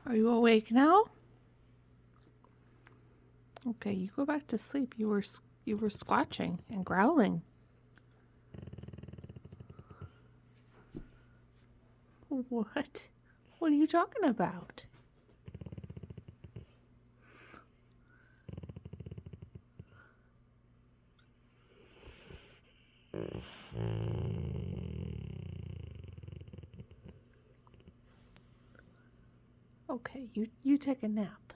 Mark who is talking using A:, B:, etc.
A: Are you awake now? Okay, you go back to sleep. You were squatching and growling. What? What are you talking about? Okay, you take a nap.